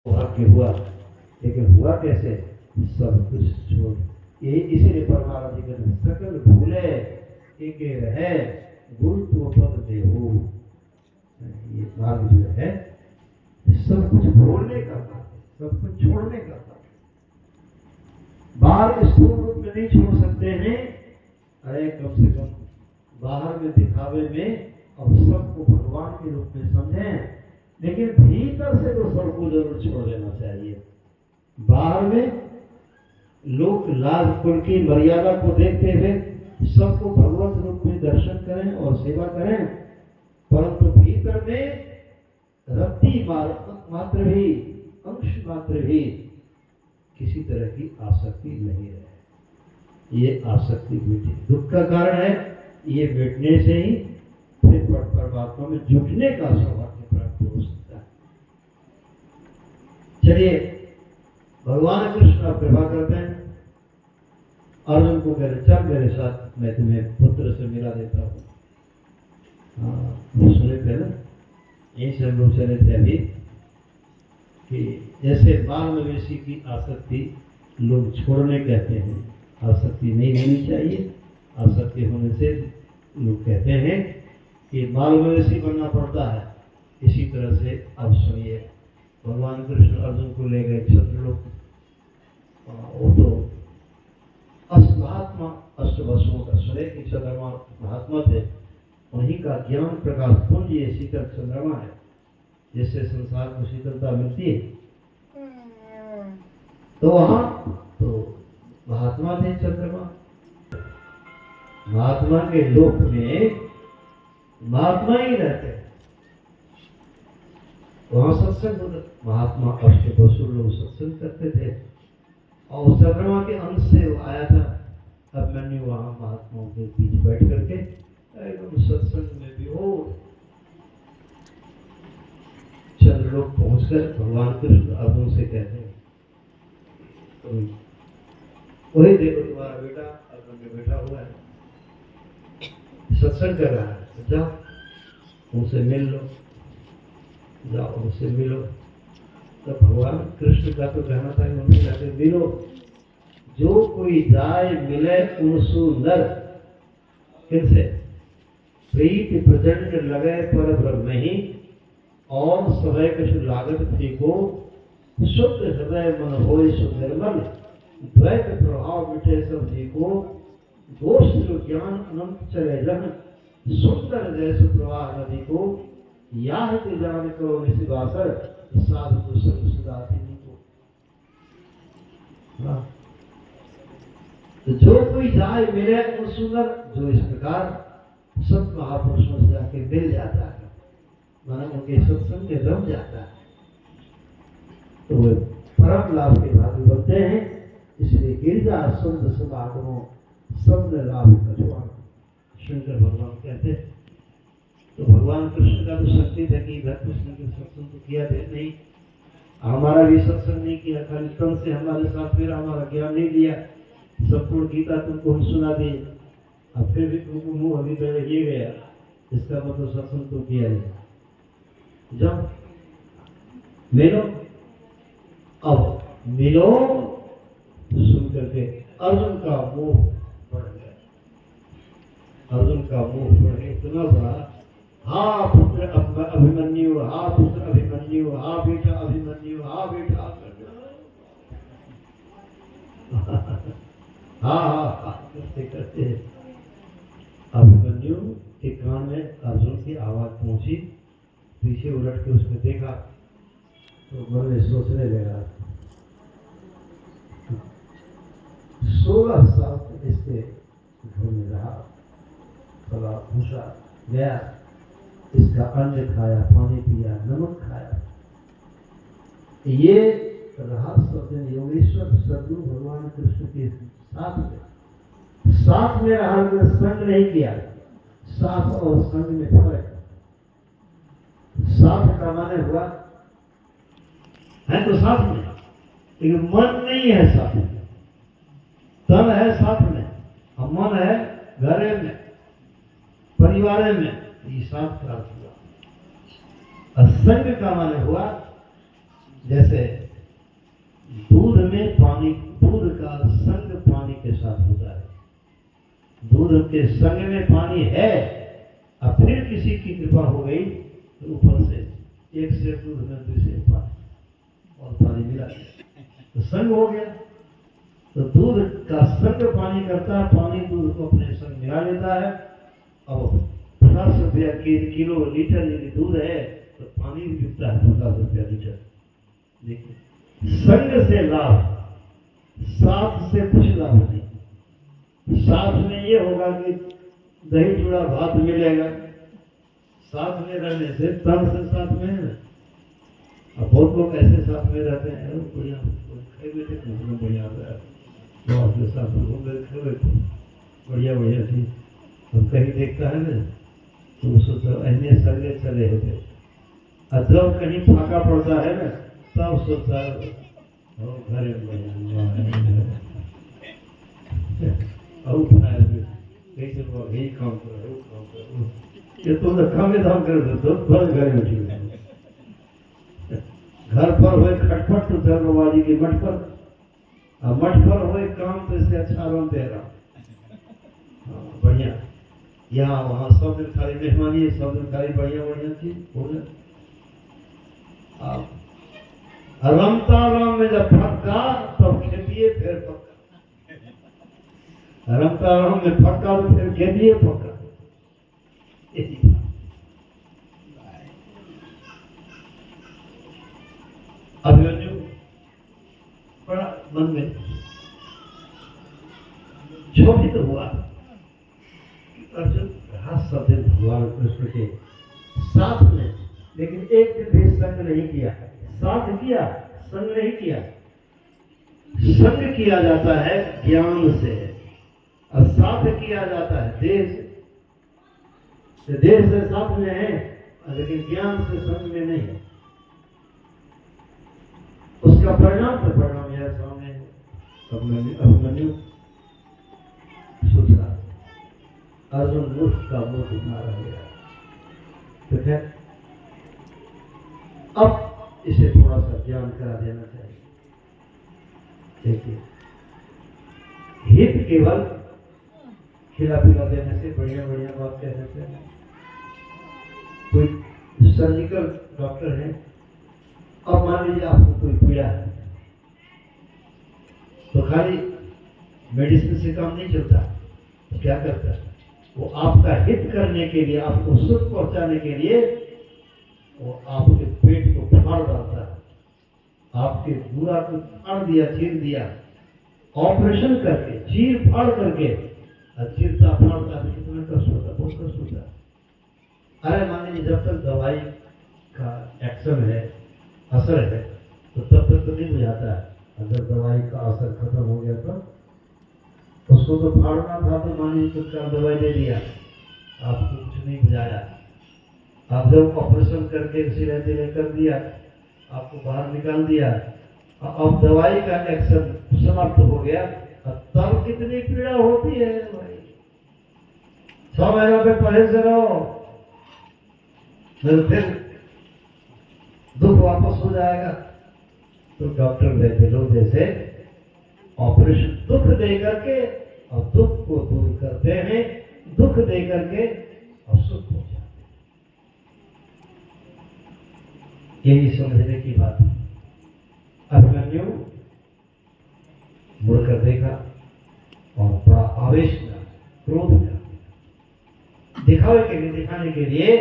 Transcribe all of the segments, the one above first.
भाग्य हुआ, लेकिन हुआ कैसे? सब कुछ छोड़। ये इसीलिए परमाराध्य कहते सकल भूले एक रहे गुरु तो पद देहु। ये मार्ग जो है सब कुछ भूलने का मार्ग है, सब कुछ छोड़ने का मार्ग है। बाहर स्थूल रूप में नहीं छोड़ सकते हैं, अरे कम से कम बाहर में दिखावे में अब सबको भगवान के रूप में समझें, लेकिन भीतर से तो सबको जरूर छोड़ देना चाहिए। बाहर में लोग लाज कुल की मर्यादा को देखते हुए सबको भगवत रूप में दर्शन करें और सेवा करें, परंतु भीतर में रत्ती मात्र भी, अंश मात्र भी किसी तरह की आसक्ति नहीं रहे। ये आसक्ति मिटे, दुख का कारण है। ये मिटने से ही फिर परमात्मा में जुटने का सौभाग्य प्राप्त हो सकता है। चलिए, भगवान कृष्ण कृपा करते हैं। अर्जुन को कह रहे चल मेरे साथ, मैं तुम्हें पुत्र से मिला देता हूँ। वो सुने थे ना, यही से हम लोग चले थे अभी, कि जैसे बाल मवेशी की आसक्ति लोग छोड़ने कहते हैं, आसक्ति नहीं होनी चाहिए। आसक्ति होने से लोग कहते हैं कि बाल मवेशी बनना पड़ता है। इसी तरह से अब सुनिए, भगवान कृष्ण अर्जुन को ले गए क्षत्रलोक। वो तो महात्मा अष्टवसुओं का सुने कि चंद्रमा महात्मा थे, उन्हीं का ज्ञान प्रकाश पुंज ये शीतल चंद्रमा है, जिससे संसार को शीतलता मिलती है। तो वहां तो महात्मा थे चंद्रमा। महात्मा के लोक में महात्मा ही रहते हैं, वहां सत्संग होता। महात्मा अष्टवसु लोग सत्संग करते थे और चंद्रमा के अंश से वो आया था। अब मैंने वहां महात्माओं के बीच बैठ करके एकदम सत्संग में भी हो चंद्रलोक पहुंचकर भगवान कृष्ण अर्जुन से कहते हैं, वही देखो तुम्हारा बेटा अर्जुन में बैठा हुआ है, सत्संग कर रहा है, जाओ उनसे मिल लो, जाओ उनसे मिलो। तो भगवान कृष्ण का तो कहना था कि उनसे जाकर मिलो। जो कोई जाए मिले उनसु नर, किनसे? प्रीति प्रचंड लगे पर ब्रह्म ही, और समय कछु लागत फीको, शुद्ध हृदय मन होय सो निर्मल, द्वैत प्रभाव मिटे सब जीको, दोष जो ज्ञान अनंत चले जन, सुंदर जैसे प्रवाह नदी को, याह ते जान करो निशिवासर, साधु को संग सुदातिनी को। तो जो कोई जाए मिले उन सुंदर, जो इस प्रकार सब महापुरुषों से जाके मिल जाता है, माना उनके सत्संग में रम जाता है, तो वे परम लाभ के भागी बनते हैं। इसलिए गिरजा सुंदर समागमों सब लाभ कछुआ, शंकर भगवान कहते हैं। तो भगवान कृष्ण का तो शक्ति था कि इधर कृष्ण के सत्संग तो किया थे नहीं, हमारा भी सत्संग नहीं किया, खाली तन से हमारे साथ फिर हमारा ज्ञान नहीं दिया, संपूर्ण गीता तुमको हम सुना दी, अब फिर भी तुमको मुंह अभी पहले ये गया, इसका मतलब सत्संग तो किया नहीं। जब मिलो, अब मिलो सुन करके अर्जुन का मोह बढ़ गया, अर्जुन का मोह बढ़ गया, इतना बड़ा, हाँ पुत्र अभिमन्यु, हाँ पुत्र अभिमन्यु, हाँ बेटा अभिमन्यु, हाँ बेटा हाँ करते करते अभिमन्यु के कान में अर्जुन की आवाज पहुंची। पीछे उलट के उसने देखा तो मन में सोचने लगा, 16 साल तक इसके घर में रहा, थोड़ा भूसा गया, इसका अन्न खाया, पानी पिया, नमक खाया। ये रहा सब दिन योगेश्वर सद्गुरु भगवान कृष्ण के साथ में रहा, संग नहीं किया। साथ और संग में फर्क। साथ का माने हुआ है तो साथ में, लेकिन मन नहीं है साथ में, तन है साथ में, और मन है घरे में, परिवार में, ये साथ प्राप्त हुआ। असंग का माने हुआ जैसे दूध में पानी, दूध का संग पानी के साथ होता है, दूध के संग में पानी है, अब फिर किसी की कृपा हो गई तो ऊपर से एक से दूध में दूसरे पानी और पानी मिला तो संग हो गया। तो दूध का संग पानी करता है, पानी दूध को अपने संग मिला लेता है। अब 50 रुपया किलो लीटर यदि दूध है तो पानी भी बिकता है 50 रुपया लीटर। देखिए संग से लाभ, साथ से कुछ लाभ नहीं। साथ में ये होगा कि दही चूड़ा भात मिलेगा, साथ में रहने से तन से साथ में है। अब बहुत लोग ऐसे साथ में रहते हैं, बढ़िया बढ़िया के साथ बढ़िया बढ़िया चीज हम कहीं देखता है ना तो सोचो अन्य सगे चले होते, और जब कहीं फाका पड़ता है ना तब सोचता है घर में बढ़िया यही काम करो, ये तुम तो काम धाम कर दो घर में ठीक है। घर पर हुए खटपट तो धर्मवादी की मठ पर, अब मठ पर हुए काम तो इससे अच्छा रोन दे रहा। बढ़िया यहाँ वहाँ सब दिन खाली मेहमानी, सब दिन खाली बढ़िया बढ़िया चीज हो गया। रमता राम में जब फटका तब खेतिए फिर पक्का, रमता राम में फटका तो फिर खेतिए पक्का। अभिमन्यु बड़ा मन में क्षोभित हुआ कि अर्जुन रहा सब दिन भगवान कृष्ण के साथ में, लेकिन एक दिन भी संग नहीं किया। साथ किया, संग नहीं किया। संग किया जाता है ज्ञान से और साथ किया जाता है देह से। देह से साथ में है लेकिन ज्ञान से संग में नहीं है। उसका परिणाम तो परिणाम यह सामने है। अभिमन्यु सोचा अर्जुन मूर्ख का मुंह दिखा रह गया। ठीक है, अब इसे थोड़ा सा ज्ञान करा देना चाहिए। देखिए हित केवल खिला पिला देने से, बढ़िया बढ़िया बात कहने से। कोई सर्जिकल डॉक्टर है, अब मान लीजिए आपको कोई पीड़ा है तो खाली मेडिसिन से काम नहीं चलता, तो क्या करता है वो आपका हित करने के लिए, आपको सुख पहुंचाने के लिए वो आपके पेट को फाड़ डालता है, आपके पूरा को फाड़ दिया, चीर दिया, ऑपरेशन करके चीर फाड़ करके, चीरता फाड़ता है कितना कष्ट होता है, बहुत कष्ट होता है। अरे मान लीजिए जब तक दवाई का एक्शन है, असर है, तो तब तक तो नहीं बुझाता है। अगर दवाई का असर खत्म हो गया तो उसको तो फाड़ना था, तो मान लीजिए कुछ दवाई दे दिया, आपको कुछ नहीं बुझाया। आप जब ऑपरेशन करके सिले दिले कर दिया, आपको बाहर निकाल दिया, अब दवाई का एक्शन समाप्त हो गया, तब कितनी पीड़ा होती है भाई। 6 महीनों पे परहेज से रहो, फिर दुख वापस हो जाएगा। तो डॉक्टर वैसे लोग जैसे ऑपरेशन दुख दे करके और दुख को दूर करते हैं, दुख दे करके और सुख हो जाते हैं। यही समझने की बात है। अभिमन्यु मुड़कर देखा और बड़ा आवेश में, क्रोध में, दिखावे के लिए, दिखाने के लिए,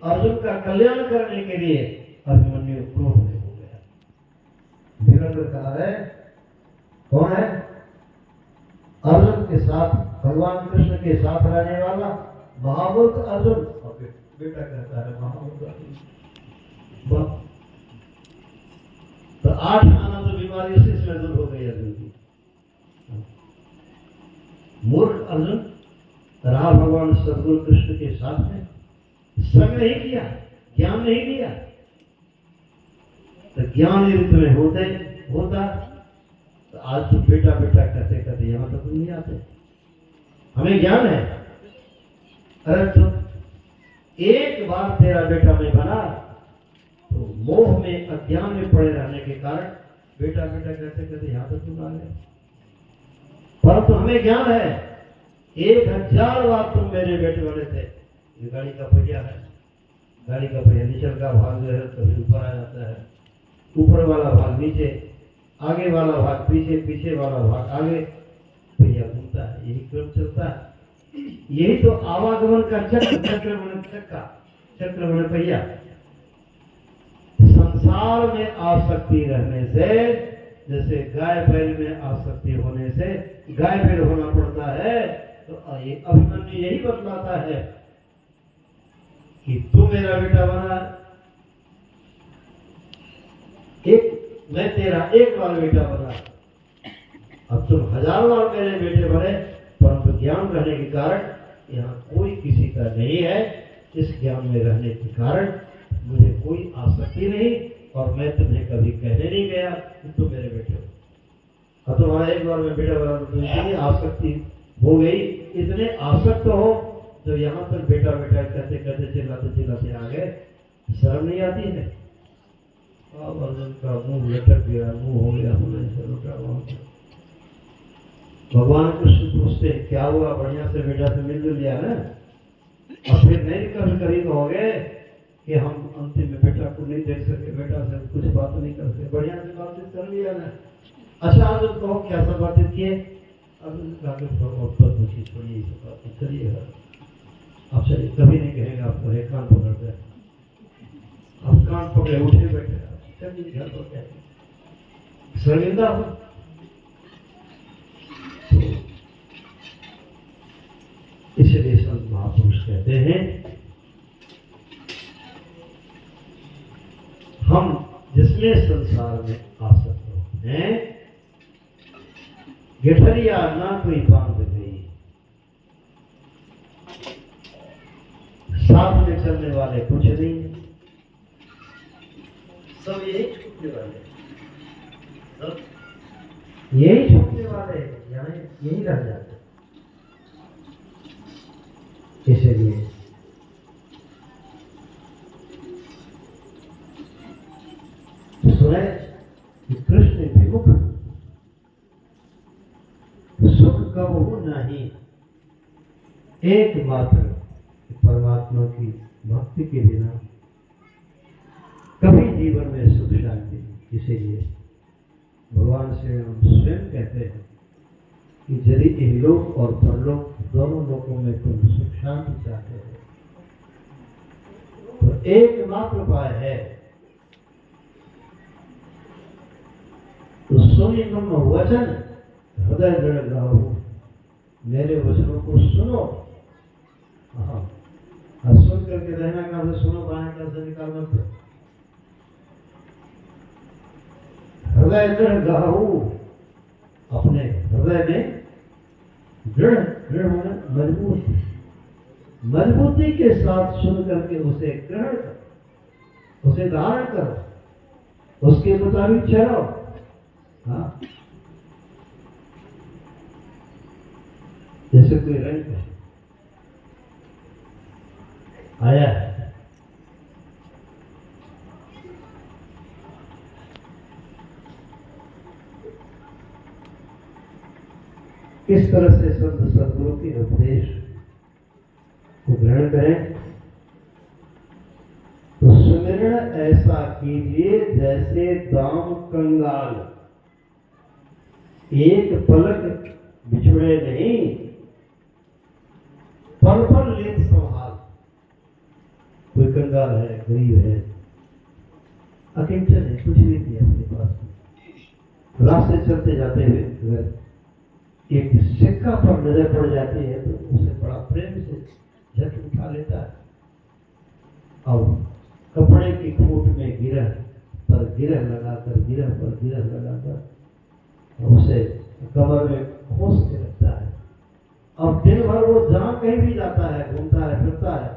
अर्जुन का कल्याण करने के लिए अभिमन्यु क्रोध में हो गया। धीरेन्द्र कहा है कौन है? अर्जुन के साथ, भगवान कृष्ण के साथ रहने वाला महामूर्ख अर्जुन। और बेटा कहता है महामूर्ख अर्जुन। तो 8 आनंद बीमारी उसी से दूर हो गई अर्जुन की। मूर्ख अर्जुन रहा भगवान सदगुरु कृष्ण के साथ में, संग नहीं किया, ज्ञान नहीं लिया। तो ज्ञान यदि तुम्हें होता तो आज तो बेटा बेटा कहते कहते यहां तक नहीं आते। हमें ज्ञान है। अरे तो एक बार तेरा बेटा मैं बना तो मोह में अज्ञान में पड़े रहने के कारण बेटा बेटा कहते कहते यहाँ तक तुम आ गए। परंतु हमें ज्ञान है 1000 बार तुम मेरे बेटे बने थे। ये गाड़ी का पहिया है, गाड़ी का पहिया नीचे का भाग जो है कभी ऊपर आ जाता है, ऊपर वाला भाग नीचे, आगे वाला भाग पीछे, पीछे वाला भाग आगे, पहिया घूमता है, यही क्रम चलता है। यही तो आवागमन का चक्र, चक्रमण चक्का, चक्रमण पहिया। संसार में आसक्ति रहने से, जैसे गाय बैल में आसक्ति होने से गाय बैल होना पड़ता है, तो ये अभिमन्यु यही बतलाता है कि तू मेरा बेटा बना, मैं तेरा एक बार बेटा बना, अब तुम 1000 बार मेरे बेटे बने, परंतु ज्ञान रहने के कारण यहाँ कोई किसी का नहीं है। इस ज्ञान में रहने के कारण मुझे कोई आसक्ति नहीं, और मैं तुम्हें कभी कहने नहीं गया कि तुम मेरे बेटे हो। अब तुम्हारा एक बार मैं बेटा बना तो इतनी आसक्ति हो गई, इतने आसक्त हो तो यहाँ तक बेटा बेटा कहते कहते चिल्लाते चिल्लाते आ गए। शर्म नहीं आती है? अब अर्जुन का मुंह लटक गया, मुंह हो गया होने से लुटा वहां। भगवान कृष्ण पूछते क्या हुआ, बढ़िया से बेटा से मिल लिया ना? और फिर नहीं कभी कभी कहोगे कि हम अंतिम में बेटा को नहीं देख सके, बेटा से कुछ बात नहीं कर सके, बढ़िया से बातचीत कर लिया ना। अच्छा अर्जुन कहो क्या सब बातें किए? अर्जुन पूछी छोड़िए सब बातें करिएगा। आप चलिए कभी नहीं कहेंगे आपको एक कान पकड़ते, आप कान पकड़े उठे बैठे, चलिए घर पर क्या शर्मिंदा हो। इसलिए संत महापुरुष कहते हैं हम जिसमें संसार में आसक्त होते हैं, गठरिया ना कोई बांध गई, साथ में चलने वाले कुछ नहीं, सब यही छूटने वाले, सब यही छूटने वाले, यहाँ यही रह जाते। इसलिए सुने कि कृष्ण विमुख सुख कबहू नहीं, एकमात्र परमात्मा की भक्ति के बिना कभी जीवन में सुख शांति नहीं। इसीलिए भगवान श्री राम स्वयं कहते हैं कि यदि इहलोक और परलोक दोनों लोकों में तुम सुख शांति चाहते हो तो एकमात्र उपाय है तो सुनी मम वचन हृदय दृढ़ रहो, मेरे वचनों को सुनो। अब सुन करके रहना कहां से, सुनो बाएं कहां से निकालना तो हृदय दृढ़ रहो, अपने हृदय में दृढ़ दृढ़ होना मजबूती के साथ सुन करके उसे ग्रहण करो, उसे धारण करो, उसके मुताबिक चलो। हाँ, जैसे कोई रंग आया है, किस तरह से संत सद्गुरु के उपदेश को ग्रहण करें तो सुमिरण ऐसा कीजिए जैसे दाम कंगाल, एक पलक बिछुड़े नहीं, पल पल लेत संभाल। कोई कंगाल है, गरीब है, अकिंचन है, कुछ नहीं दिया अपने पास, रास्ते चलते जाते हुए अगर एक सिक्का पर नजर पड़ जाती है तो उसे बड़ा प्रेम से झट उठा लेता है। अब कपड़े की खूट में गिरह पर गिरह लगाकर, गिरह पर गिरह लगाकर उसे कमर में खोस के रखता है। अब दिन भर वो जहां कहीं भी जाता है, घूमता है, फिरता है,